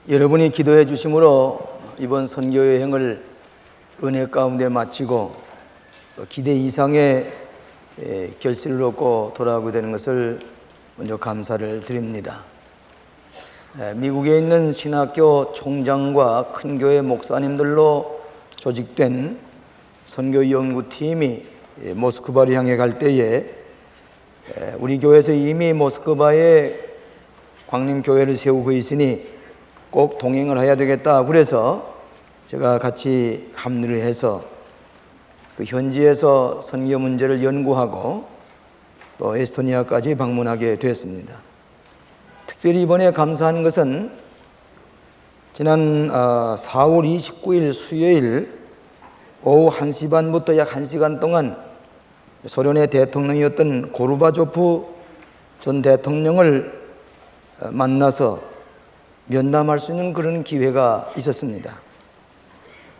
여러분이 기도해 주심으로 이번 선교 여행을 은혜 가운데 마치고 기대 이상의 결실을 얻고 돌아오게 되는 것을 먼저 감사를 드립니다. 미국에 있는 신학교 총장과 큰 교회 목사님들로 조직된 선교연구팀이 모스크바를 향해 갈 때에 우리 교회에서 이미 모스크바에 광림교회를 세우고 있으니 꼭 동행을 해야 되겠다. 그래서 제가 같이 합류를 해서 그 현지에서 선교 문제를 연구하고 또 에스토니아까지 방문하게 되었습니다. 특별히 이번에 감사한 것은 지난 4월 29일 수요일 오후 1시 반부터 약 1시간 동안 소련의 대통령이었던 고르바초프 전 대통령을 만나서 면담할 수 있는 그런 기회가 있었습니다.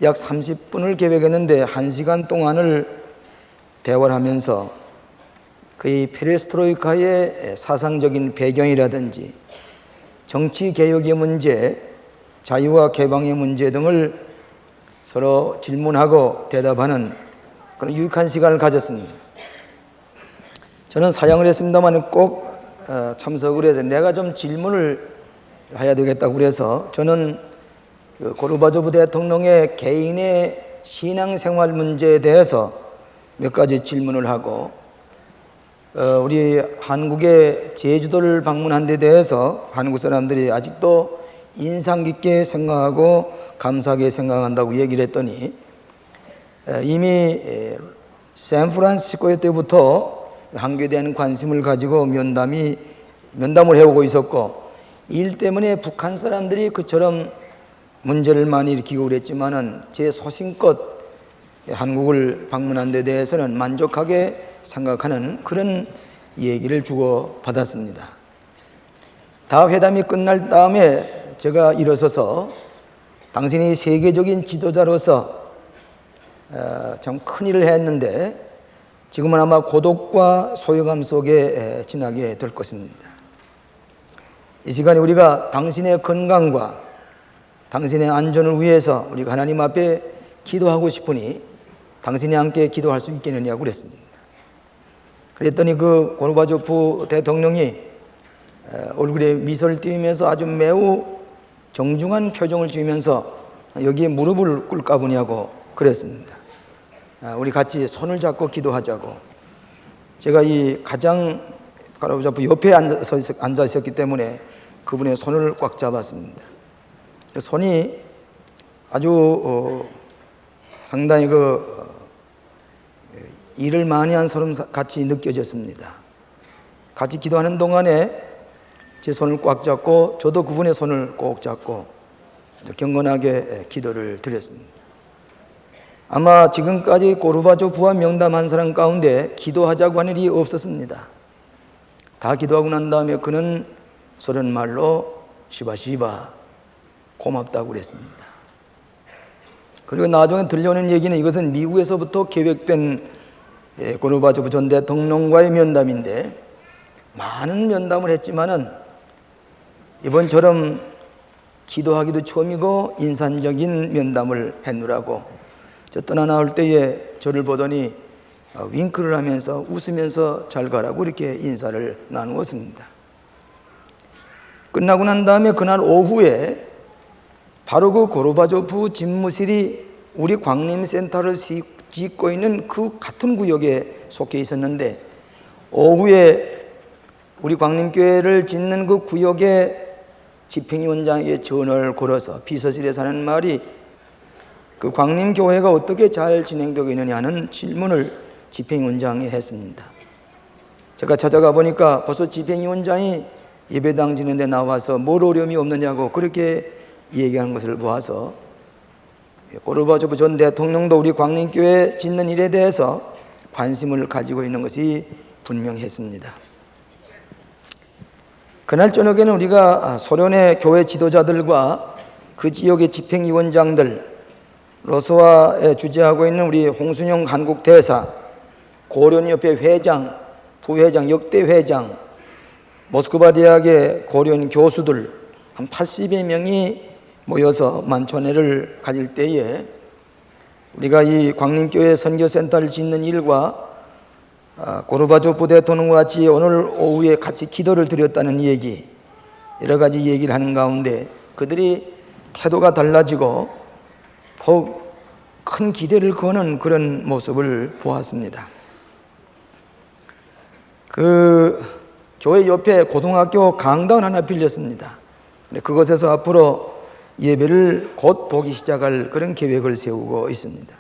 약 30분을 계획했는데 1시간 동안을 대화를 하면서 그의 페레스트로이카의 사상적인 배경이라든지 정치개혁의 문제, 자유와 개방의 문제 등을 서로 질문하고 대답하는 그런 유익한 시간을 가졌습니다. 저는 사양을 했습니다만 꼭 참석을 해서 내가 좀 질문을 해야 되겠다고 그래서 저는 고르바초프 대통령의 개인의 신앙생활 문제에 대해서 몇 가지 질문을 하고 우리 한국의 제주도를 방문한 데 대해서 한국 사람들이 아직도 인상 깊게 생각하고 감사하게 생각한다고 얘기를 했더니 이미 샌프란시스코 때부터 한국에 대한 관심을 가지고 면담을 해오고 있었고 일 때문에 북한 사람들이 그처럼 문제를 많이 일으키고 그랬지만은 제 소신껏 한국을 방문한 데 대해서는 만족하게 생각하는 그런 얘기를 주고받았습니다. 다 회담이 끝날 다음에 제가 일어서서 당신이 세계적인 지도자로서 참 큰일을 했는데 지금은 아마 고독과 소외감 속에 지나게 될 것입니다. 이 시간에 우리가 당신의 건강과 당신의 안전을 위해서 우리가 하나님 앞에 기도하고 싶으니 당신이 함께 기도할 수 있겠느냐고 그랬습니다. 그랬더니 그 고르바초프 대통령이 얼굴에 미소를 띄우면서 아주 매우 정중한 표정을 지으면서 여기에 무릎을 꿇을까 보냐고 그랬습니다. 우리 같이 손을 잡고 기도하자고. 제가 이 가장 고르바초프 옆에 앉아 있었기 때문에 그분의 손을 꽉 잡았습니다. 손이 아주 상당히 일을 많이 한 사람 같이 느껴졌습니다. 같이 기도하는 동안에 제 손을 꽉 잡고 저도 그분의 손을 꼭 잡고 경건하게 기도를 드렸습니다. 아마 지금까지 고르바초프와 명담한 사람 가운데 기도하자고 하는 일이 없었습니다. 다 기도하고 난 다음에 그는 소련 말로 시바시바 고맙다고 그랬습니다. 그리고 나중에 들려오는 얘기는 이것은 미국에서부터 계획된 고르바초프 전 대통령과의 면담인데 많은 면담을 했지만은 이번처럼 기도하기도 처음이고 인산적인 면담을 했느라고 저 떠나 나올 때에 저를 보더니 윙크를 하면서 웃으면서 잘 가라고 이렇게 인사를 나누었습니다. 끝나고 난 다음에 그날 오후에 바로 그 고르바초프 집무실이 우리 광림센터를 짓고 있는 그 같은 구역에 속해 있었는데 오후에 우리 광림교회를 짓는 그 구역에 집행위원장에게 전화를 걸어서 비서실에서 하는 말이 그 광림교회가 어떻게 잘 진행되고 있느냐는 질문을 집행위원장이 했습니다. 제가 찾아가 보니까 벌써 집행위원장이 예배당 지는 데 나와서 뭘 어려움이 없느냐고 그렇게 얘기하는 것을 보아서 고르바초프 전 대통령도 우리 광림교회 짓는 일에 대해서 관심을 가지고 있는 것이 분명했습니다. 그날 저녁에는 우리가 소련의 교회 지도자들과 그 지역의 집행위원장들, 로스와에 주재하고 있는 우리 홍순영 한국 대사, 고려연협회 회장, 부회장, 역대 회장, 모스크바 대학의 고려인 교수들 한 80여 명이 모여서 만찬회를 가질 때에 우리가 이 광림교회 선교센터를 짓는 일과 고르바초프 대통령과 같이 오늘 오후에 같이 기도를 드렸다는 얘기, 여러 가지 얘기를 하는 가운데 그들이 태도가 달라지고 더욱 큰 기대를 거는 그런 모습을 보았습니다. 그 교회 옆에 고등학교 강당 하나 빌렸습니다. 그곳에서 앞으로 예배를 곧 보기 시작할 그런 계획을 세우고 있습니다.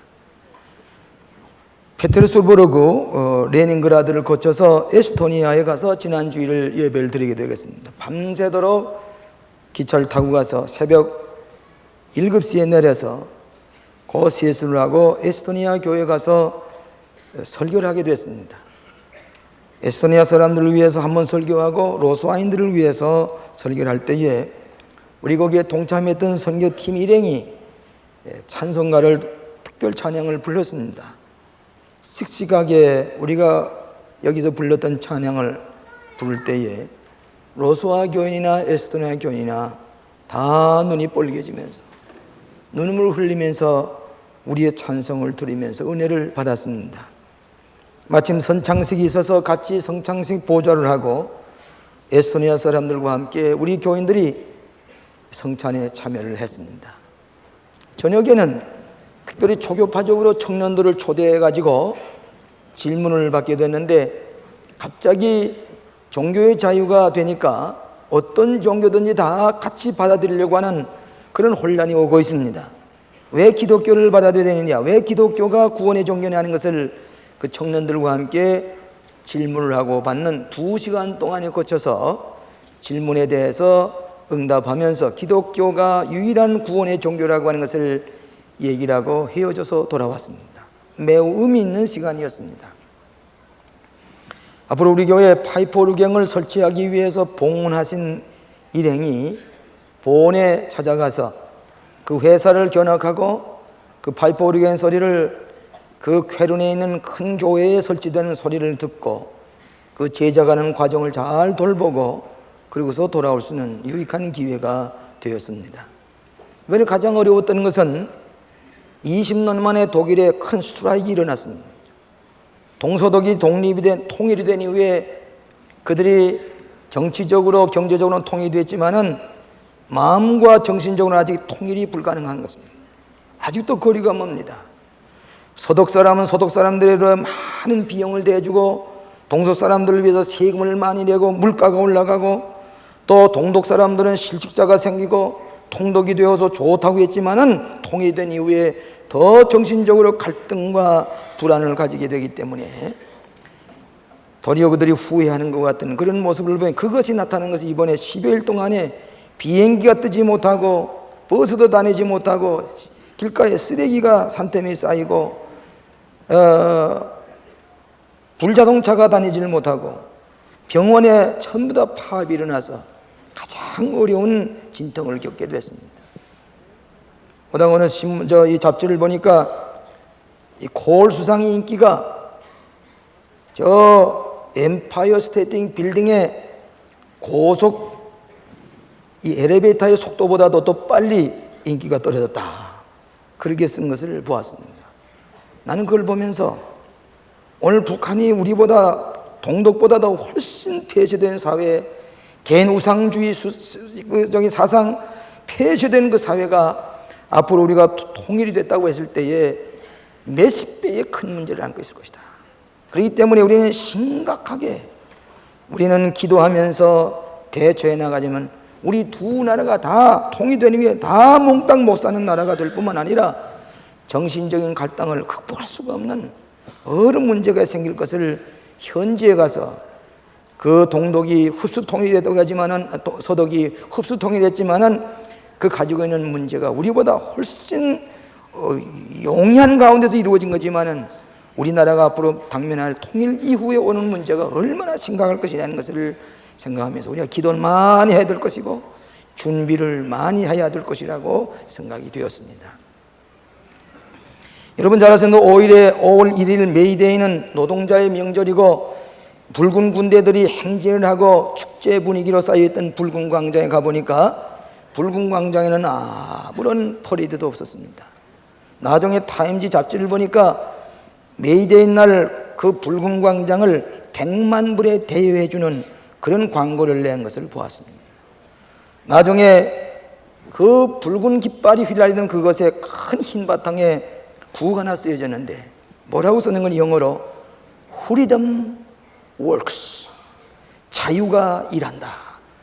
페테르스부르크, 레닌그라드를 거쳐서 에스토니아에 가서 지난 주일을 예배를 드리게 되겠습니다. 밤새도록 기차를 타고 가서 새벽 7시에 내려서 그 세수를 하고 에스토니아 교회에 가서 설교를 하게 됐습니다. 에스토니아 사람들을 위해서 한번 설교하고 로스와인들을 위해서 설교를 할 때에 우리 거기에 동참했던 선교팀 일행이 찬송가를 특별 찬양을 불렀습니다. 씩씩하게 우리가 여기서 불렀던 찬양을 부를 때에 로스와 교인이나 에스토니아 교인이나 다 눈이 뻘개지면서 눈물을 흘리면서 우리의 찬송을 들으면서 은혜를 받았습니다. 마침 선창식이 있어서 같이 선창식 보좌를 하고 에스토니아 사람들과 함께 우리 교인들이 성찬에 참여를 했습니다. 저녁에는 특별히 초교파적으로 청년들을 초대해가지고 질문을 받게 됐는데 갑자기 종교의 자유가 되니까 어떤 종교든지 다 같이 받아들이려고 하는 그런 혼란이 오고 있습니다. 왜 기독교를 받아들여야 되느냐, 왜 기독교가 구원의 종교냐 하는 것을 그 청년들과 함께 질문을 하고 받는 2시간 동안에 거쳐서 질문에 대해서 응답하면서 기독교가 유일한 구원의 종교라고 하는 것을 얘기를 하고 헤어져서 돌아왔습니다. 매우 의미 있는 시간이었습니다. 앞으로 우리 교회에 파이프 오르갱을 설치하기 위해서 봉헌하신 일행이 보온에 찾아가서 그 회사를 견학하고 그 파이프 오르갱 소리를 그 쾌륜에 있는 큰 교회에 설치되는 소리를 듣고 그 제작하는 과정을 잘 돌보고 그리고서 돌아올 수 있는 유익한 기회가 되었습니다. 이번에 가장 어려웠던 것은 20년 만에 독일에 큰 스트라이크가 일어났습니다. 동서독이 통일이 된 이후에 그들이 정치적으로 경제적으로는 통일이 됐지만은 마음과 정신적으로는 아직 통일이 불가능한 것입니다. 아직도 거리가 멉니다. 서독 사람은 서독 사람들에게 많은 비용을 대주고 동독 사람들을 위해서 세금을 많이 내고 물가가 올라가고 또 동독 사람들은 실직자가 생기고 통독이 되어서 좋다고 했지만은 통일된 이후에 더 정신적으로 갈등과 불안을 가지게 되기 때문에 도리어 그들이 후회하는 것 같은 그런 모습을 보면 그것이 나타나는 것이 이번에 10여일 동안에 비행기가 뜨지 못하고 버스도 다니지 못하고 길가에 쓰레기가 산더미 쌓이고 불자동차가 다니질 못하고 병원에 전부 다 파업이 일어나서 가장 어려운 진통을 겪게 됐습니다. 오늘 오늘 이 잡지를 보니까 이 콜 수상의 인기가 저 엠파이어 스테이트 빌딩의 고속 이 엘리베이터의 속도보다도 더 빨리 인기가 떨어졌다. 그렇게 쓴 것을 보았습니다. 나는 그걸 보면서 오늘 북한이 우리보다 동독보다도 훨씬 폐쇄된 사회, 개인 우상주의 사상 폐쇄된 그 사회가 앞으로 우리가 통일이 됐다고 했을 때에 몇십 배의 큰 문제를 안고 있을 것이다. 그렇기 때문에 우리는 심각하게 우리는 기도하면서 대처해 나가지만 우리 두 나라가 다 통일된 이후에 다 몽땅 못 사는 나라가 될 뿐만 아니라 정신적인 갈등을 극복할 수가 없는 어느 문제가 생길 것을 현지에 가서 그 동독이 흡수 통일됐다고 하지만은 서독이 흡수 통일했지만은 그 가지고 있는 문제가 우리보다 훨씬 용이한 가운데서 이루어진 거지만은 우리나라가 앞으로 당면할 통일 이후에 오는 문제가 얼마나 심각할 것이라는 것을 생각하면서 우리가 기도를 많이 해야 될 것이고 준비를 많이 해야 될 것이라고 생각이 되었습니다. 여러분 잘 아시는 5월 1일 메이데이는 노동자의 명절이고 붉은 군대들이 행진을 하고 축제 분위기로 쌓여있던 붉은 광장에 가보니까 붉은 광장에는 아무런 퍼레이드도 없었습니다. 나중에 타임지 잡지를 보니까 메이데이 날 그 붉은 광장을 100만 불에 대여해주는 그런 광고를 낸 것을 보았습니다. 나중에 그 붉은 깃발이 휘날리던 그것에 큰 흰 바탕에 구호가 하나 쓰여졌는데 뭐라고 쓰는 건 영어로 Freedom Works, 자유가 일한다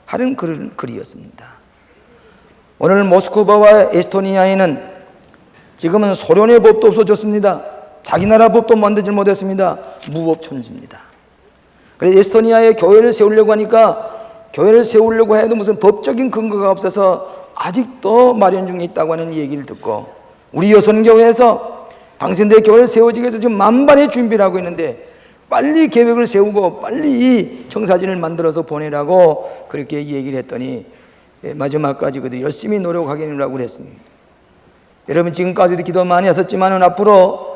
하는 그런 글이었습니다. 오늘 모스크바와 에스토니아에는 지금은 소련의 법도 없어졌습니다. 자기 나라 법도 만들지 못했습니다. 무법천지입니다. 그래서 에스토니아에 교회를 세우려고 하니까 교회를 세우려고 해도 무슨 법적인 근거가 없어서 아직도 마련 중에 있다고 하는 얘기를 듣고, 우리 여선교회에서 당신들의 교회를 세우기 위해서 지금 만반의 준비를 하고 있는데 빨리 계획을 세우고 빨리 이 청사진을 만들어서 보내라고 그렇게 얘기를 했더니 마지막까지 그들이 열심히 노력하겠다고 그랬습니다. 여러분, 지금까지도 기도 많이 하셨지만 앞으로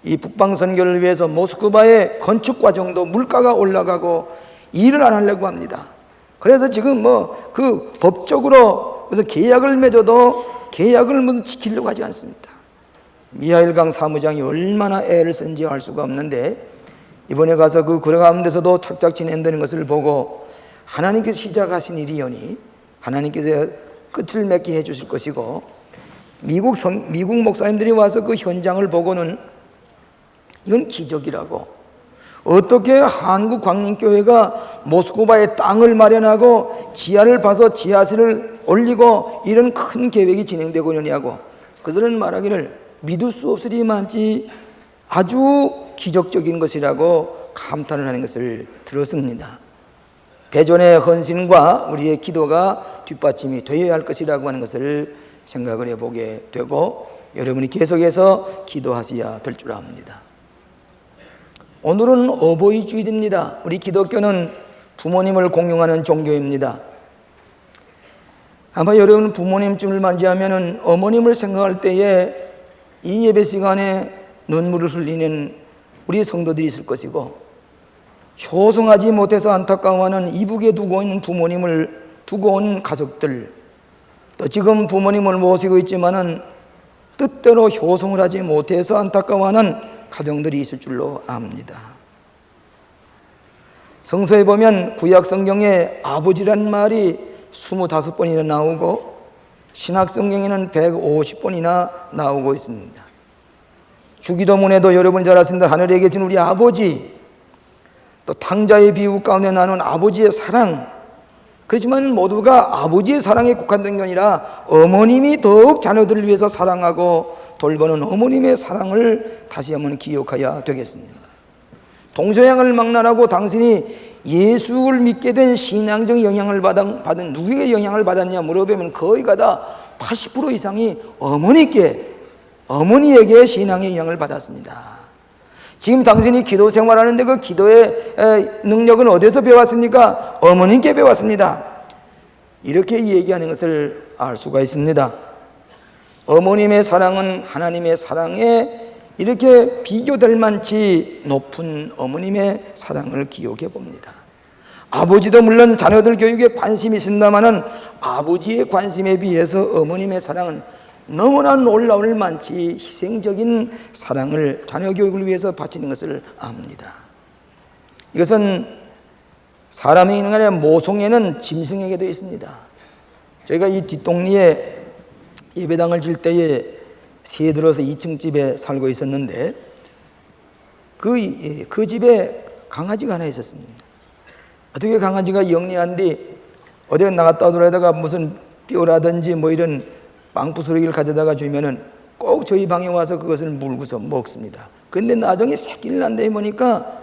이 북방 선교를 위해서 모스크바의 건축 과정도 물가가 올라가고 일을 안 하려고 합니다. 그래서 지금 그 법적으로 그래서 계약을 맺어도 계약을 무슨 지키려고 하지 않습니다. 미하일 강 사무장이 얼마나 애를 쓴지 알 수가 없는데 이번에 가서 그 가운데서도 착착 진행되는 것을 보고 하나님께서 시작하신 일이오니 하나님께서 끝을 맺게 해주실 것이고, 미국 목사님들이 와서 그 현장을 보고는 이건 기적이라고, 어떻게 한국 광림교회가 모스크바에 땅을 마련하고 지하를 봐서 지하실을 올리고 이런 큰 계획이 진행되고 있느냐고, 그들은 말하기를 믿을 수 없으리만치 아주 기적적인 것이라고 감탄을 하는 것을 들었습니다. 배전의 헌신과 우리의 기도가 뒷받침이 되어야 할 것이라고 하는 것을 생각을 해보게 되고, 여러분이 계속해서 기도하셔야 될 줄 압니다. 오늘은 어버이 주일입니다. 우리 기독교는 부모님을 공경하는 종교입니다. 아마 여러분 부모님쯤을 맞이하면 어머님을 생각할 때에 이 예배 시간에 눈물을 흘리는 우리 성도들이 있을 것이고, 효성하지 못해서 안타까워하는 이북에 두고 있는 부모님을 두고 온 가족들, 또 지금 부모님을 모시고 있지만은 뜻대로 효성을 하지 못해서 안타까워하는 가정들이 있을 줄로 압니다. 성서에 보면 구약 성경에 아버지란 말이 25번이나 나오고 신약 성경에는 150번이나 나오고 있습니다. 주기도문에도 여러분 잘 아시는 하늘에 계신 우리 아버지, 또 탕자의 비유 가운데 나눈 아버지의 사랑, 그렇지만 모두가 아버지의 사랑에 국한된 게 아니라 어머님이 더욱 자녀들을 위해서 사랑하고 돌보는 어머님의 사랑을 다시 한번 기억해야 되겠습니다. 동서양을 막론하고 당신이 예수를 믿게 된 신앙적 영향을 받은 누구에게 영향을 받았냐 물어보면 거의가 다 80% 이상이 어머니에게 신앙의 영향을 받았습니다. 지금 당신이 기도 생활하는데 그 기도의 능력은 어디서 배웠습니까? 어머님께 배웠습니다. 이렇게 얘기하는 것을 알 수가 있습니다. 어머님의 사랑은 하나님의 사랑에 이렇게 비교될 만치 높은 어머님의 사랑을 기억해 봅니다. 아버지도 물론 자녀들 교육에 관심이 있습니다마는 아버지의 관심에 비해서 어머님의 사랑은 너무나 놀라울 만치 희생적인 사랑을 자녀 교육을 위해서 바치는 것을 압니다. 이것은 사람의 인간의 모성애는 짐승에게도 있습니다. 저희가 이 뒷동리에 예배당을 질 때에 새해 들어서 2층 집에 살고 있었는데 그 집에 강아지가 하나 있었습니다. 어떻게 강아지가 영리한 뒤 어디 나갔다 오더라다가 무슨 뼈라든지 뭐 이런 빵부스러기를 가져다가 주면은 꼭 저희 방에 와서 그것을 물고서 먹습니다. 그런데 나중에 새끼를 낳는다 보니까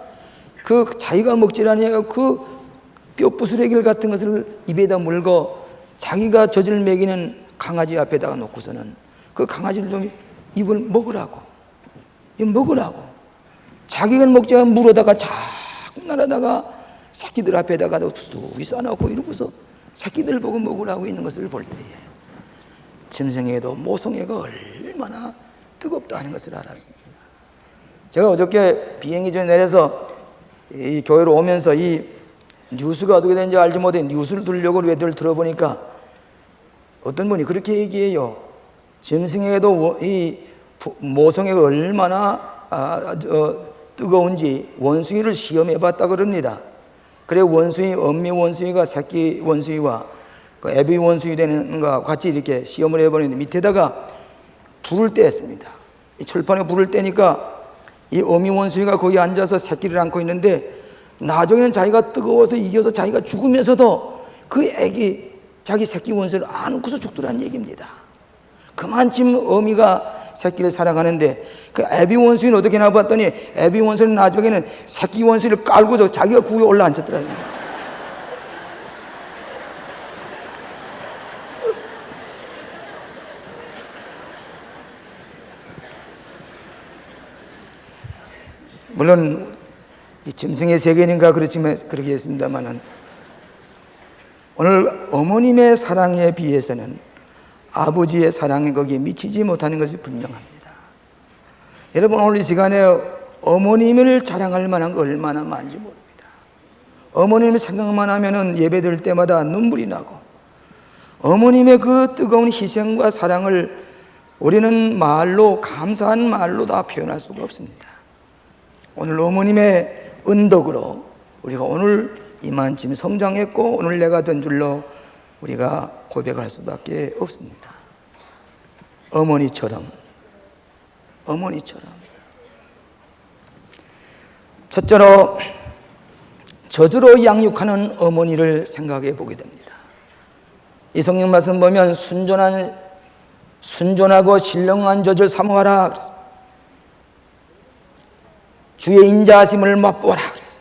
그 자기가 먹질 아니하고 그 뼈부스러기를 같은 것을 입에다 물고 자기가 젖을 먹이는 강아지 앞에다가 놓고서는 그 강아지를 좀 입을 먹으라고 자기가 먹지 않은 물에다가 자꾸 날아다가 새끼들 앞에다가 쑥 싸놓고 이러고서 새끼들 보고 먹으라고 있는 것을 볼 때에 짐승에게도 모성애가 얼마나 뜨겁다 하는 것을 알았습니다. 제가 어저께 비행기 전에 내려서 이 교회로 오면서 이 뉴스가 어떻게 되는지 알지 못해 뉴스를 들으려고 외도를 들어보니까 어떤 분이 그렇게 얘기해요. 짐승에게도 이 모성애가 얼마나 뜨거운지 원숭이를 시험해 봤다 그럽니다. 그래 원숭이, 엄미 원숭이가 새끼 원숭이와 그 애비 원숭이 되는 것과 같이 이렇게 시험을 해보는데 밑에다가 불을 떼었습니다. 이 철판에 불을 떼니까 이 어미 원숭이가 거기 앉아서 새끼를 안고 있는데 나중에는 자기가 뜨거워서 이겨서 자기가 죽으면서도 그 애기 자기 새끼 원숭이를 안고서 죽더라는 얘기입니다. 그만큼 어미가 새끼를 사랑하는데 그 애비 원숭이는 어떻게 나봤더니 애비 원숭이는 나중에는 새끼 원숭이를 깔고서 자기가 구에 올라앉았더라는 거예요. 물론 이 짐승의 세계인가 그렇지만 그러겠습니다만은 오늘 어머님의 사랑에 비해서는 아버지의 사랑이 거기에 미치지 못하는 것이 분명합니다. 여러분 오늘 이 시간에 어머님을 자랑할 만한 거 얼마나 많은지 모릅니다. 어머님을 생각만 하면은 예배 드릴 때마다 눈물이 나고 어머님의 그 뜨거운 희생과 사랑을 우리는 말로 감사한 말로 다 표현할 수가 없습니다. 오늘 어머님의 은덕으로 우리가 오늘 이만큼 성장했고 오늘 내가 된 줄로 우리가 고백할 수밖에 없습니다. 어머니처럼 첫째로 저주로 양육하는 어머니를 생각해 보게 됩니다. 이 성경 말씀 보면 순전하고 신령한 젖을 사모하라 그랬습니다. 주의 인자하심을 맛보아라 그랬습니다.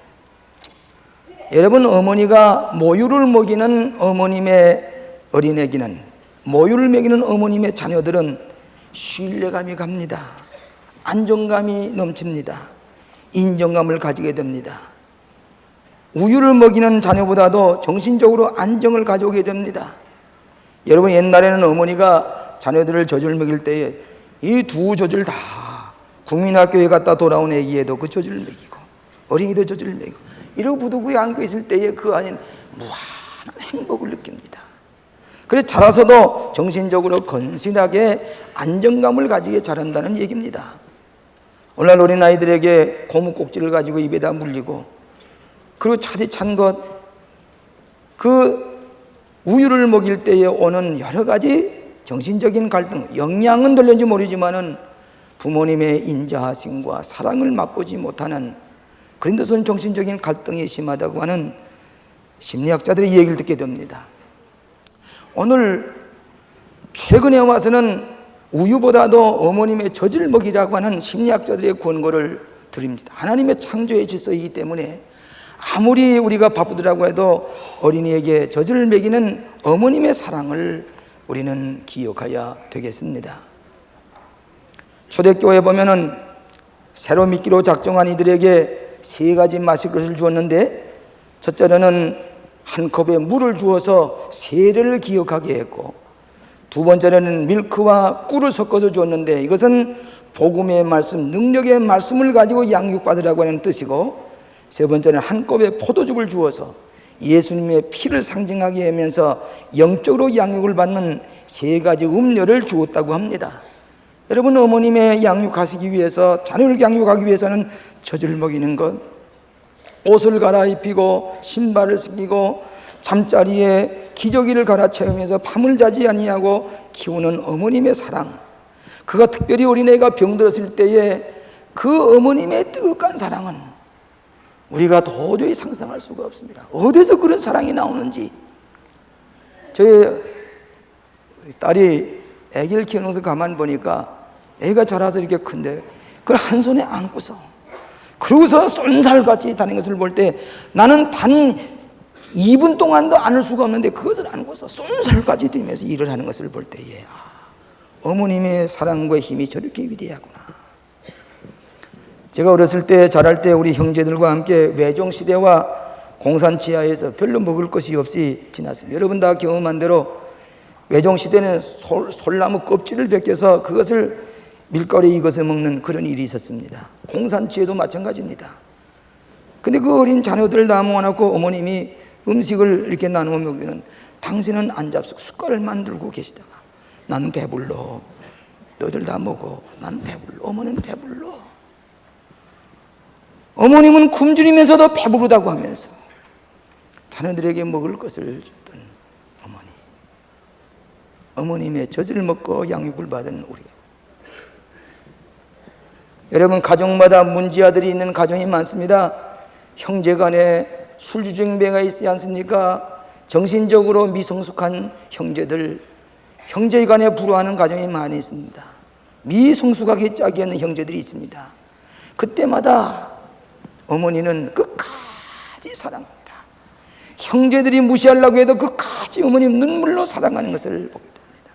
여러분 어머니가 모유를 먹이는 어머님의 어린애기는 모유를 먹이는 어머님의 자녀들은 신뢰감이 갑니다. 안정감이 넘칩니다. 인정감을 가지게 됩니다. 우유를 먹이는 자녀보다도 정신적으로 안정을 가져오게 됩니다. 여러분 옛날에는 어머니가 자녀들을 젖을 먹일 때에 이 두 젖을 다 국민학교에 갔다 돌아온 애기에도 그 젖을 먹이고 어린이도 젖을 먹이고 이러고 부두구에 안고 있을 때에 그 안에는 무한한 행복을 느낍니다. 그래서 자라서도 정신적으로 건실하게 안정감을 가지게 자란다는 얘기입니다. 오늘날 어린아이들에게 고무꼭지를 가지고 입에다 물리고 그리고 차디 찬 것, 그 우유를 먹일 때에 오는 여러 가지 정신적인 갈등, 영양은 들렸는지 모르지만은 부모님의 인자하심과 사랑을 맛보지 못하는 그런 데서는 정신적인 갈등이 심하다고 하는 심리학자들의 얘기를 듣게 됩니다. 오늘 최근에 와서는 우유보다도 어머님의 젖을 먹이라고 하는 심리학자들의 권고를 드립니다. 하나님의 창조의 질서이기 때문에 아무리 우리가 바쁘더라고 해도 어린이에게 젖을 먹이는 어머님의 사랑을 우리는 기억해야 되겠습니다. 초대교회에 보면은 새로 믿기로 작정한 이들에게 세 가지 마실 것을 주었는데 첫째로는 한 컵에 물을 주어서 세례를 기억하게 했고 두 번째로는 밀크와 꿀을 섞어서 주었는데 이것은 복음의 말씀, 능력의 말씀을 가지고 양육받으라고 하는 뜻이고 세 번째는 한 컵에 포도즙을 주어서 예수님의 피를 상징하게 하면서 영적으로 양육을 받는 세 가지 음료를 주었다고 합니다. 여러분 어머님의 양육하시기 위해서 자녀를 양육하기 위해서는 젖을 먹이는 것, 옷을 갈아입히고 신발을 신기고 잠자리에 기저귀를 갈아채우면서 밤을 자지 아니하고 키우는 어머님의 사랑, 그가 특별히 어린애가 병들었을 때에 그 어머님의 뜨거운 사랑은 우리가 도저히 상상할 수가 없습니다. 어디서 그런 사랑이 나오는지. 저희 딸이 아기를 키우면서 가만 보니까 애가 자라서 이렇게 큰데 그걸 한 손에 안고서 그러고서 쏜살같이 다니는 것을 볼 때 나는 단 2분 동안도 안을 수가 없는데 그것을 안고서 쏜살같이 뛰면서 일을 하는 것을 볼 때에 어머님의 사랑과 힘이 저렇게 위대하구나. 제가 어렸을 때 자랄 때 우리 형제들과 함께 외종시대와 공산치하에서 별로 먹을 것이 없이 지났습니다. 여러분 다 경험한 대로 외종시대는 솔나무 껍질을 벗겨서 그것을 밀가루에 익어서 먹는 그런 일이 있었습니다. 공산치에도 마찬가지입니다. 근데 그 어린 자녀들 다 모아놓고 어머님이 음식을 이렇게 나누어 먹으면 당신은 앉아서 숟갈을 만들고 계시다가 나는 배불러. 너희들 다 먹어. 나는 배불러. 어머니는 배불러. 어머님은 굶주리면서도 배부르다고 하면서 자녀들에게 먹을 것을 줬던 어머니. 어머님의 젖을 먹고 양육을 받은 우리. 여러분, 가정마다 문제아들이 있는 가정이 많습니다. 형제간에 술주정배가 있지 않습니까? 정신적으로 미성숙한 형제들, 형제간에 불화하는 가정이 많이 있습니다. 미성숙하게 짝이 없는 형제들이 있습니다. 그때마다 어머니는 끝까지 사랑합니다. 형제들이 무시하려고 해도 끝까지 어머님 눈물로 사랑하는 것을 보게 됩니다.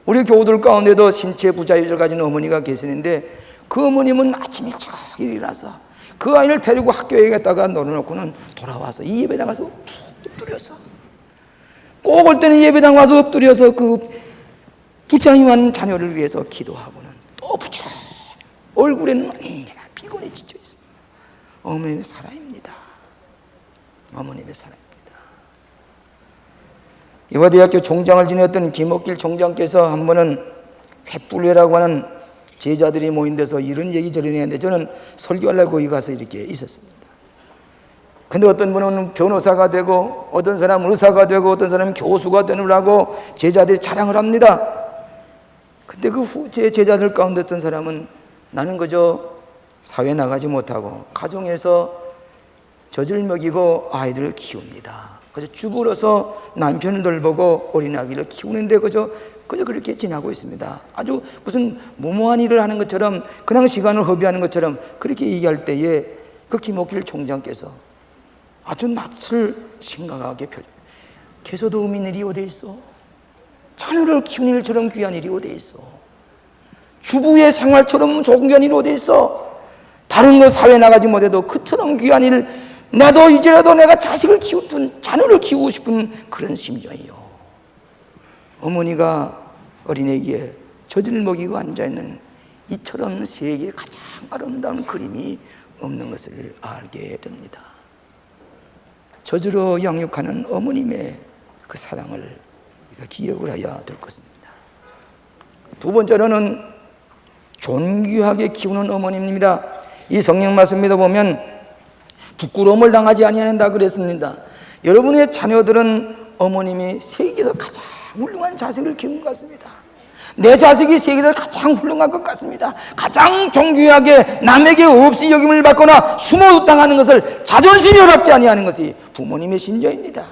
우리 교우들 가운데도 신체 부자유를 가진 어머니가 계시는데 그 어머님은 아침 일찍 일어나서 그 아이를 데리고 학교에 갔다가 놀아놓고는 돌아와서 이 예배당 가서 엎드려서 꼭 올 때는 예배당 와서 엎드려서 그 부자유한 자녀를 위해서 기도하고는 또 부지런히 얼굴에는 언제나 피곤에 지쳐 있습니다. 어머님의 사랑입니다. 어머님의 사랑입니다. 이화대학교 총장을 지냈던 김옥길 총장께서 한 번은 횃불회라고 하는 제자들이 모인 데서 이런 얘기 저런 얘기 했는데 저는 설교하려고 거기 가서 이렇게 있었습니다. 근데 어떤 분은 변호사가 되고 어떤 사람은 의사가 되고 어떤 사람은 교수가 되느라고 제자들이 자랑을 합니다. 근데 그 제 제자들 가운데 어떤 사람은 나는 그저 사회 나가지 못하고 가정에서 젖을 먹이고 아이들을 키웁니다. 그래서 주부로서 남편을 돌보고 어린아기를 키우는데 그저 그렇게 지나고 있습니다. 아주 무슨 무모한 일을 하는 것처럼 그냥 시간을 허비하는 것처럼 그렇게 얘기할 때에 그 김옥길 총장께서 아주 낯을 심각하게 개소도 없는 일이 어디 있어? 자녀를 키우는 일처럼 귀한 일이 어디 있어? 주부의 생활처럼 존귀한 일이 어디 있어? 다른 거 사회 나가지 못해도 그처럼 귀한 일, 나도 이제라도 내가 자식을 키우든 자녀를 키우고 싶은 그런 심정이요. 어머니가 어린애기에 젖을 먹이고 앉아있는 이처럼 세계에 가장 아름다운 그림이 없는 것을 알게 됩니다. 젖으로 양육하는 어머님의 그 사랑을 우리가 기억을 해야 될 것입니다. 두 번째로는 존귀하게 키우는 어머님입니다. 이 성경 말씀에 보면 부끄러움을 당하지 아니한다 그랬습니다. 여러분의 자녀들은 어머님이 세계에서 가장 훌륭한 자식을 키운 것 같습니다. 내 자식이 세계에서 가장 훌륭한 것 같습니다. 가장 존귀하게 남에게 없이 여김을 받거나 숨어 당하는 것을 자존심이 어렵지 아니하는 것이 부모님의 신조입니다.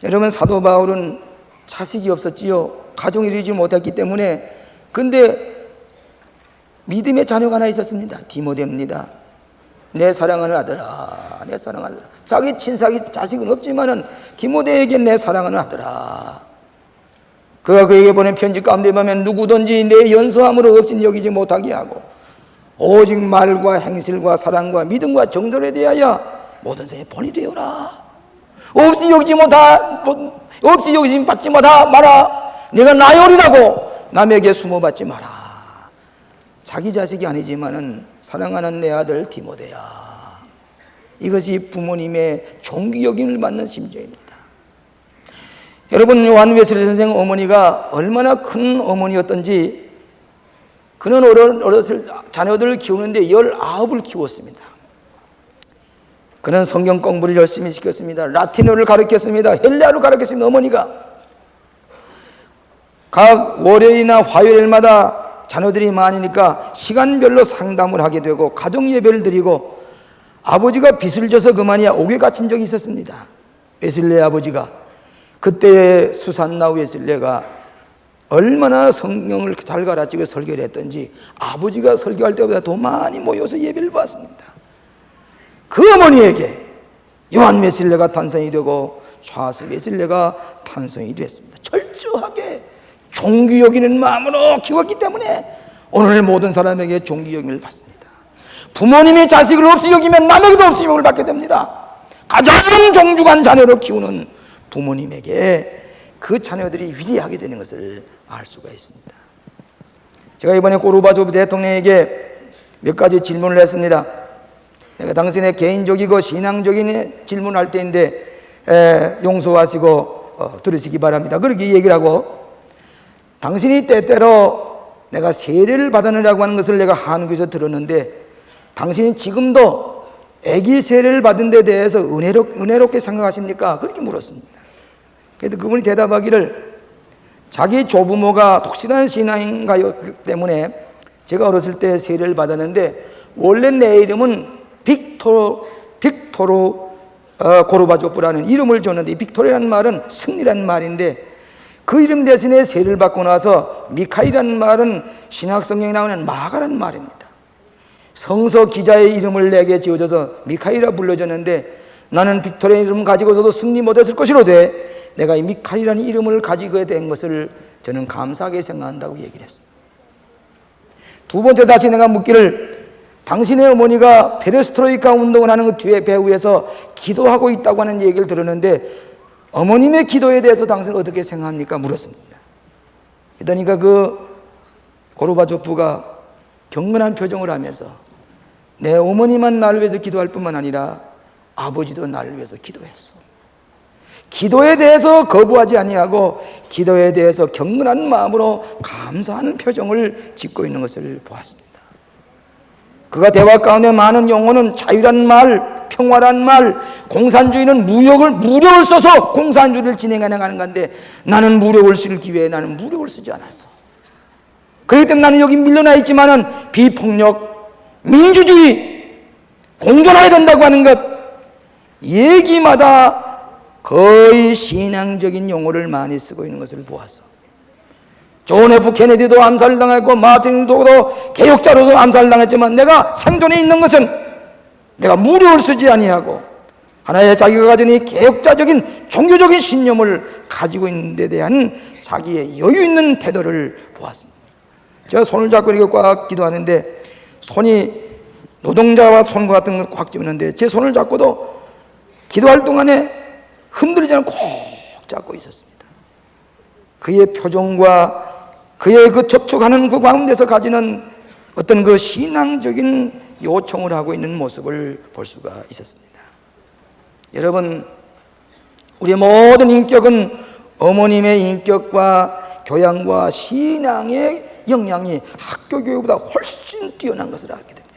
여러분, 사도 바울은 자식이 없었지요. 가정을 이루지 못했기 때문에. 근데 믿음의 자녀가 하나 있었습니다. 디모데입니다. 내 사랑하는 아들아, 내 사랑하는 아들아. 자기 친사기 자식은 없지만은 디모데에게 내 사랑하는 아들아. 그가 그에게 보낸 편지 가운데 보면 누구든지 내 연소함으로 없인 여기지 못하게 하고 오직 말과 행실과 사랑과 믿음과 정절에 대하여 모든 생에 본이 되어라. 없이 여기지 받지 마라. 내가 나열이라고 남에게 숨어받지 마라. 자기 자식이 아니지만은 사랑하는 내 아들 디모데야. 이것이 부모님의 존귀 여김을 받는 심정입니다. 여러분, 요한 웨슬리 선생 어머니가 얼마나 큰 어머니였던지 그는 어렸을 자녀들을 키우는데 19을 키웠습니다. 그는 성경 공부를 열심히 시켰습니다. 라틴어를 가르쳤습니다. 헬라어를 가르쳤습니다. 어머니가 각 월요일이나 화요일마다 자녀들이 많으니까 시간별로 상담을 하게 되고 가정 예배를 드리고 아버지가 빚을 져서 그만이야 옥에 갇힌 적이 있었습니다. 웨슬레 아버지가. 그때 수산나 웨슬레가 얼마나 성경을 잘 가르치고 설교를 했던지 아버지가 설교할 때보다 더 많이 모여서 예배를 받습니다. 그 어머니에게 요한 웨슬레가 탄생이 되고 찰스 웨슬레가 탄생이 됐습니다. 철저하게 존귀 여기는 마음으로 키웠기 때문에 오늘 모든 사람에게 존귀 여김을 받습니다. 부모님이 자식을 없이 여기면 남에게도 없이 여김을 받게 됩니다. 가장 존귀한 자녀로 키우는 부모님에게 그 자녀들이 위대하게 되는 것을 알 수가 있습니다. 제가 이번에 고르바초프 대통령에게 몇 가지 질문을 했습니다. 내가 당신의 개인적이고 신앙적인 질문을 할 때인데 용서하시고 들으시기 바랍니다. 그렇게 얘기를 하고, 당신이 때때로 내가 세례를 받으느라고 하는 것을 내가 한국에서 들었는데 당신이 지금도 아기 세례를 받은 데 대해서 은혜롭게 생각하십니까? 그렇게 물었습니다. 그래서 그분이 대답하기를, 자기 조부모가 독실한 신앙인가였기 때문에 제가 어렸을 때 세례를 받았는데 원래 내 이름은 빅토르 고르바조프라는 이름을 줬는데, 빅토르라는 말은 승리라는 말인데 그 이름 대신에 세례를 받고 나서 미카이라는 말은 신약성경에 나오는 마가라는 말입니다. 성서 기자의 이름을 내게 지어줘서 미카이라 불러줬는데 나는 빅토르의 이름 가지고서도 승리 못했을 것이로되 내가 이 미카이라는 이름을 가지게 된 것을 저는 감사하게 생각한다고 얘기를 했습니다. 두 번째 다시 내가 묻기를, 당신의 어머니가 페레스트로이카 운동을 하는 그 뒤에 배후에서 기도하고 있다고 하는 얘기를 들었는데 어머님의 기도에 대해서 당신은 어떻게 생각합니까? 물었습니다. 그러니까 그 고르바초프가 경건한 표정을 하면서 내 어머니만 나를 위해서 기도할 뿐만 아니라 아버지도 나를 위해서 기도했어. 기도에 대해서 거부하지 아니하고 기도에 대해서 경건한 마음으로 감사하는 표정을 짓고 있는 것을 보았습니다. 그가 대화 가운데 많은 용어는 자유라는 말, 평화라는 말, 공산주의는 무력을 써서 공산주의를 진행해 나가는 건데 나는 무력을 쓸 기회에 나는 무력을 쓰지 않았어. 그렇기 때문에 나는 여기 밀려나 있지만은 비폭력, 민주주의, 공존해야 된다고 하는 것, 얘기마다 거의 신앙적인 용어를 많이 쓰고 있는 것을 보았어. 존 F 케네디도 암살당했고 마틴 루터도 개혁자로도 암살당했지만 내가 생존해 있는 것은 내가 무력을 쓰지 아니하고 하나의 자기가 가진 이 개혁자적인 종교적인 신념을 가지고 있는 데 대한 자기의 여유 있는 태도를 보았습니다. 제가 손을 잡고 이렇게 꽉 기도하는데 손이 노동자와 손과 같은 걸 꽉 집었는데 제 손을 잡고도 기도할 동안에 흔들리지 않고 꼭 잡고 있었습니다. 그의 표정과 그의 그 접촉하는 그 가운데서 가지는 어떤 그 신앙적인 요청을 하고 있는 모습을 볼 수가 있었습니다. 여러분, 우리의 모든 인격은 어머님의 인격과 교양과 신앙의 영향이 학교 교육보다 훨씬 뛰어난 것을 알게 됩니다.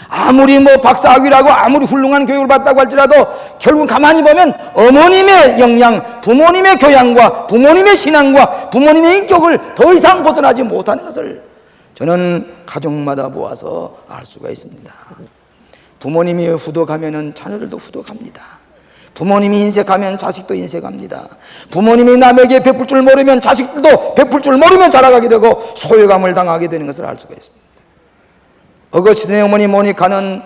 아무리 박사학위라고 아무리 훌륭한 교육을 받다고 할지라도 결국 가만히 보면 어머님의 영향, 부모님의 교양과 부모님의 신앙과 부모님의 인격을 더 이상 벗어나지 못하는 것을 저는 가정마다 보아서 알 수가 있습니다. 부모님이 후덕하면 자녀들도 후덕합니다. 부모님이 인색하면 자식도 인색합니다. 부모님이 남에게 베풀 줄 모르면 자식들도 베풀 줄 모르면 자라가게 되고 소외감을 당하게 되는 것을 알 수가 있습니다. 어거스틴의 어머니 모니카는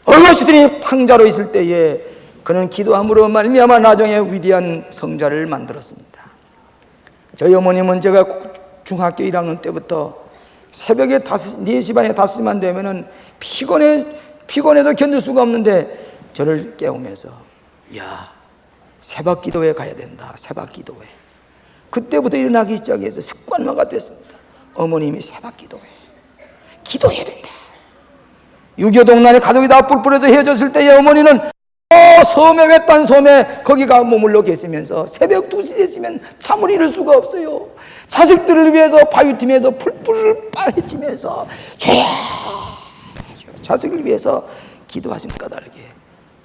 어거스틴이 탕자로 있을 때에 그는 기도함으로 말미암아 나중에 위대한 성자를 만들었습니다. 저희 어머님은 제가 중학교 1학년 때부터 새벽에 4시 반에 5시만 되면은 피곤해서 견딜 수가 없는데 저를 깨우면서 야, 새벽 기도회 가야 된다. 새벽 기도회. 그때부터 일어나기 시작해서 습관화가 됐습니다. 어머님이 새벽 기도해야 된다. 6.25 동란에 가족이 다 뿔뿔해서 헤어졌을 때의 어머니는 섬에 외딴 섬에 거기가 머물러 계시면서 새벽 2시 되시면 잠을 이룰 수가 없어요. 자식들을 위해서 바위팀에서 풀뿔을 빨아치면서 자식을 위해서 기도하신 까닭에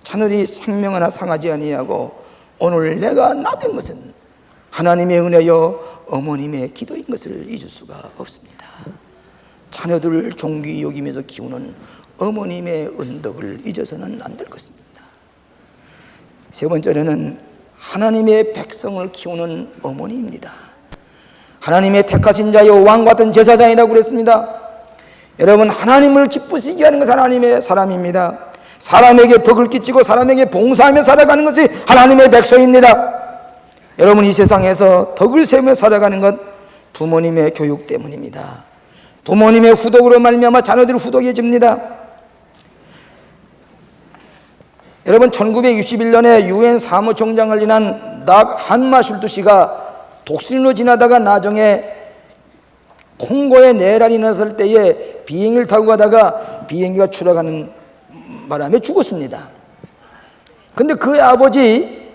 자녀들이 생명 하나 상하지 아니하고 오늘 내가 낳은 것은 하나님의 은혜여 어머님의 기도인 것을 잊을 수가 없습니다. 자녀들을 존귀 여기면서 키우는 어머님의 은덕을 잊어서는 안 될 것입니다. 세 번째는 하나님의 백성을 키우는 어머니입니다. 하나님의 택하신 자여 왕 같은 제사장이라고 그랬습니다. 여러분, 하나님을 기쁘시게 하는 것은 하나님의 사람입니다. 사람에게 덕을 끼치고 사람에게 봉사하며 살아가는 것이 하나님의 백성입니다. 여러분, 이 세상에서 덕을 세우며 살아가는 것 부모님의 교육 때문입니다. 부모님의 후덕으로 말미암아 자녀들이 후덕해집니다. 여러분, 1961년에 유엔 사무총장을 지난 닥 한마슐트 씨가 독신으로 지나다가 나중에 콩고에 내란이 났을 때에 비행기를 타고 가다가 비행기가 추락하는 바람에 죽었습니다. 근데 그의 아버지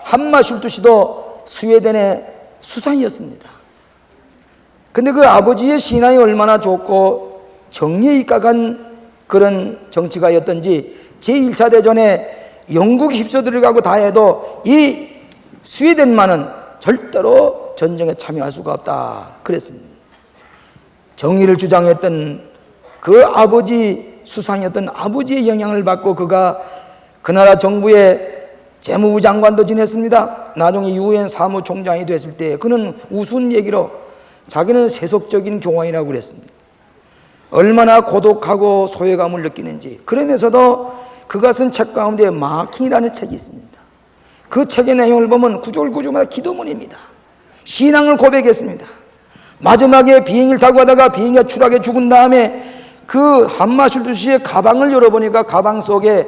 함마슐투시도 스웨덴의 수상이었습니다. 근데 그 아버지의 신앙이 얼마나 좋고 정리에 입각한 그런 정치가였던지 제1차 대전에 영국이 휩써 들어가고 다 해도 이 스웨덴만은 절대로 전쟁에 참여할 수가 없다 그랬습니다. 정의를 주장했던 그 아버지, 수상이었던 아버지의 영향을 받고 그가 그 나라 정부의 재무부 장관도 지냈습니다. 나중에 유엔 사무총장이 됐을 때 그는 우스운 얘기로 자기는 세속적인 교황이라고 그랬습니다. 얼마나 고독하고 소외감을 느끼는지. 그러면서도 그가 쓴 책 가운데 마킹이라는 책이 있습니다. 그 책의 내용을 보면 구절구절마다 기도문입니다. 신앙을 고백했습니다. 마지막에 비행기를 타고 가다가 비행기가 추락해 죽은 다음에 그 함마슐투시의 가방을 열어보니까 가방 속에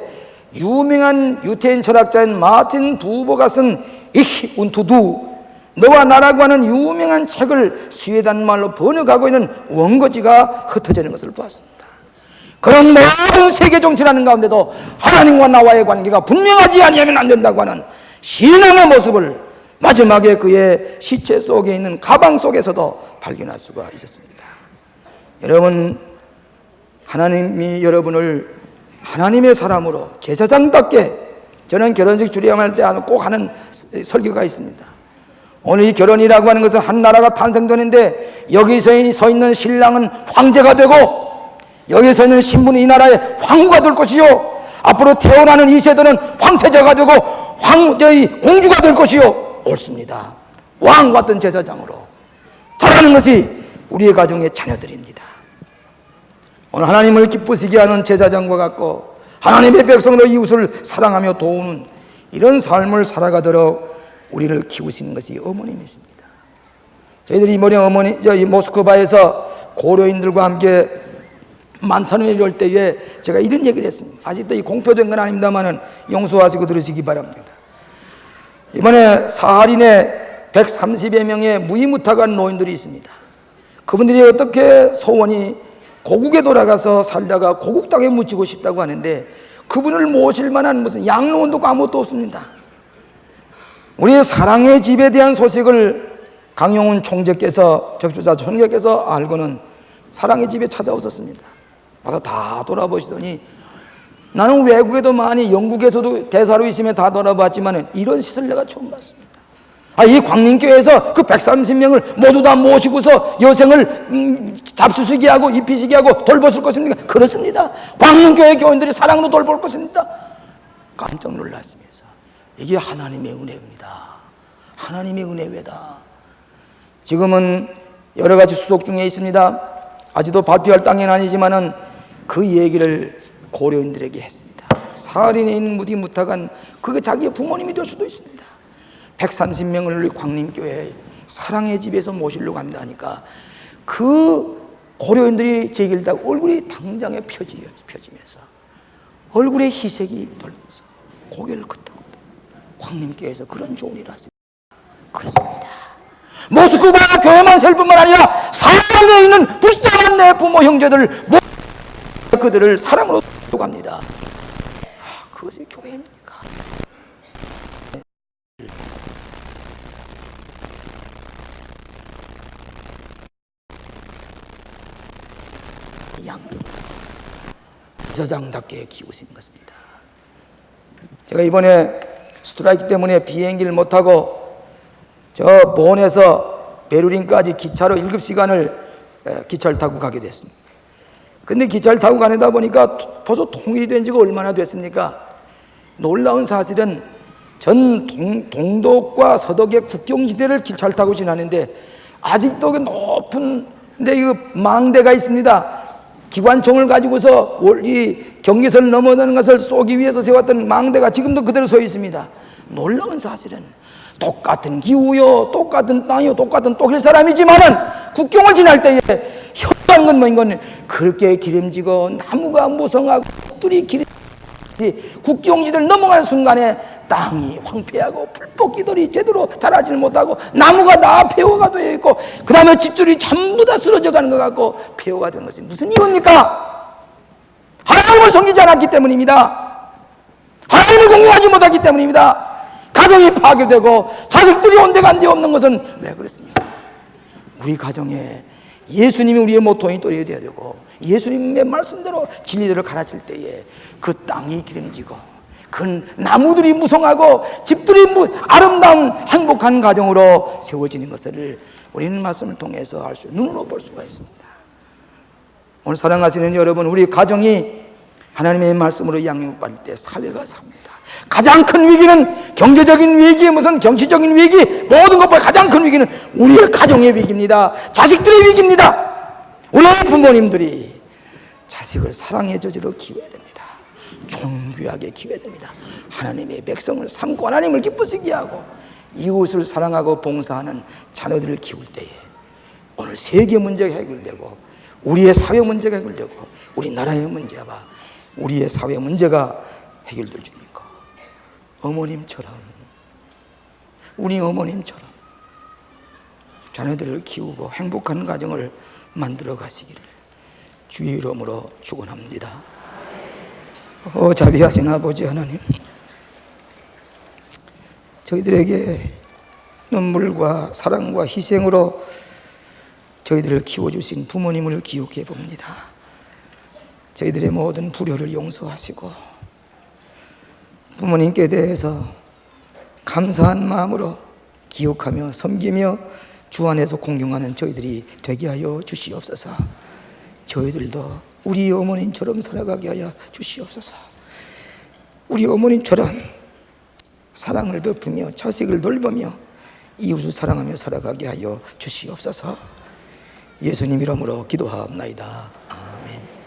유명한 유태인 철학자인 마틴 부버가 쓴 Ich und Du, 너와 나라고 하는 유명한 책을 스웨덴 말로 번역하고 있는 원고지가 흩어져 있는 것을 보았습니다. 그런 모든 세계 정치라는 가운데도 하나님과 나와의 관계가 분명하지 아니하면 안 된다고 하는 신앙의 모습을 마지막에 그의 시체 속에 있는 가방 속에서도 발견할 수가 있었습니다. 여러분, 하나님이 여러분을 하나님의 사람으로 제사장답게, 저는 결혼식 주례할 때 꼭 하는 설교가 있습니다. 오늘 이 결혼이라고 하는 것은 한 나라가 탄생되는데 여기서 서 있는 신랑은 황제가 되고 여기 서 있는 신부는 이 나라의 황후가 될 것이요, 앞으로 태어나는 이 세대는 황태자가 되고 공주가 될 것이요. 옳습니다. 왕 같은 제사장으로 자라는 것이 우리의 가정의 자녀들입니다. 오늘 하나님을 기쁘시게 하는 제사장과 같고 하나님의 백성으로 이웃을 사랑하며 도우는 이런 삶을 살아가도록 우리를 키우시는 것이 어머님이십니다. 저희들이 이번에 이 모스크바에서 고려인들과 함께 만찬을 이룰 때에 제가 이런 얘기를 했습니다. 아직도 이 공표된 건 아닙니다만 용서하시고 들으시기 바랍니다. 이번에 사하린에 130여 명의 무이무탁한 노인들이 있습니다. 그분들이 어떻게 소원이 고국에 돌아가서 살다가 고국 땅에 묻히고 싶다고 하는데 그분을 모실 만한 무슨 양로원도 아무것도 없습니다. 우리의 사랑의 집에 대한 소식을 강용훈 총재께서, 적주자 총재께서 알고는 사랑의 집에 찾아오셨습니다. 와서 다 돌아보시더니 나는 외국에도 많이, 영국에서도 대사로 있으면 다 돌아봤지만 이런 시설 내가 처음 봤습니다. 이 광림교회에서 그 130명을 모두 다 모시고서 여생을 잡수시게 하고 입히시게 하고 돌보실 것입니까? 그렇습니다. 광림교회 교인들이 사랑으로 돌볼 것입니다. 깜짝 놀랐으면서 이게 하나님의 은혜입니다. 하나님의 은혜외다. 지금은 여러 가지 수속 중에 있습니다. 아직도 발표할 땅은 아니지만은 그 얘기를 고려인들에게 했습니다. 사하린에 있는 무디무탁한 그게 자기의 부모님이 될 수도 있습니다. 130명을 우리 광림교회 사랑의 집에서 모시려고 합니다 하니까 그 고려인들이 제 얘기를 듣고 얼굴이 당장에 펴지면서 얼굴에 희색이 돌면서 고개를 끄덕끄덕 광림교회에서 그런 좋은 일을 하십니다. 그렇습니다. 모스크바 교회만 셀 뿐만 아니라 사랑에 있는 불쌍한 내 부모 형제들 그들을 사랑으로 갑니다. 그것이 교회입니까? 제사장답게 키우신 것입니다. 제가 이번에 스트라이크 때문에 비행기를 못하고 저 본에서 베를린까지 기차로 7시간을 기차를 타고 가게 됐습니다. 근데 기차를 타고 가다 보니까 벌써 통일이 된 지가 얼마나 됐습니까? 놀라운 사실은 전 동독과 서독의 국경지대를 기차를 타고 지나는데 아직도 그 높은 데 그 망대가 있습니다. 기관총을 가지고서 이 경계선을 넘어가는 것을 쏘기 위해서 세웠던 망대가 지금도 그대로 서 있습니다. 놀라운 사실은 똑같은 기후요, 똑같은 땅이요, 똑같은 똑일 사람이지만은 국경을 지날 때에 혀한 건 뭐인 건 그렇게 기름지고 나무가 무성하고 뚫이 기름지 국경지대를 넘어가는 순간에 땅이 황폐하고 풀뽑기들이 제대로 자라질 못하고 나무가 다 폐허가 되어 있고 그 다음에 집들이 전부 다 쓰러져 가는 것 같고 폐허가 된 것이 무슨 이유입니까? 하나님을 섬기지 않았기 때문입니다. 하나님을 공경하지 못하기 때문입니다. 가정이 파괴되고 자식들이 온데간데 없는 것은 왜 그렇습니까? 우리 가정에 예수님이 우리의 모토인 또래야 되고 예수님의 말씀대로 진리대로 가르칠 때에 그 땅이 기름지고 그 나무들이 무성하고 집들이 아름다운 행복한 가정으로 세워지는 것을 우리는 말씀을 통해서 알 수, 눈으로 볼 수가 있습니다. 오늘 사랑하시는 여러분, 우리 가정이 하나님의 말씀으로 양육받을 때 사회가 삽니다. 가장 큰 위기는 경제적인 위기, 무슨 정치적인 위기, 모든 것보다 가장 큰 위기는 우리의 가정의 위기입니다. 자식들의 위기입니다. 우리 부모님들이 자식을 사랑의 저지로 키워야 됩니다. 존귀하게 키워야 됩니다. 하나님의 백성을 삼고 하나님을 기쁘시게 하고 이웃을 사랑하고 봉사하는 자녀들을 키울 때에 오늘 세계 문제가 해결되고 우리의 사회 문제가 해결되고 우리나라의 문제와 우리의 사회 문제가 해결될 줄입니까? 어머님처럼, 우리 어머님처럼 자녀들을 키우고 행복한 가정을 만들어 가시기를 주의 이름으로 축원합니다. 자비하신 아버지 하나님, 저희들에게 눈물과 사랑과 희생으로 저희들을 키워주신 부모님을 기억해 봅니다. 저희들의 모든 불효를 용서하시고 부모님께 대해서 감사한 마음으로 기억하며 섬기며 주 안에서 공경하는 저희들이 되게 하여 주시옵소서. 저희들도 우리 어머님처럼 살아가게 하여 주시옵소서. 우리 어머님처럼 사랑을 베푸며 자식을 돌보며 이웃을 사랑하며 살아가게 하여 주시옵소서. 예수님 이름으로 기도하옵나이다. 아멘.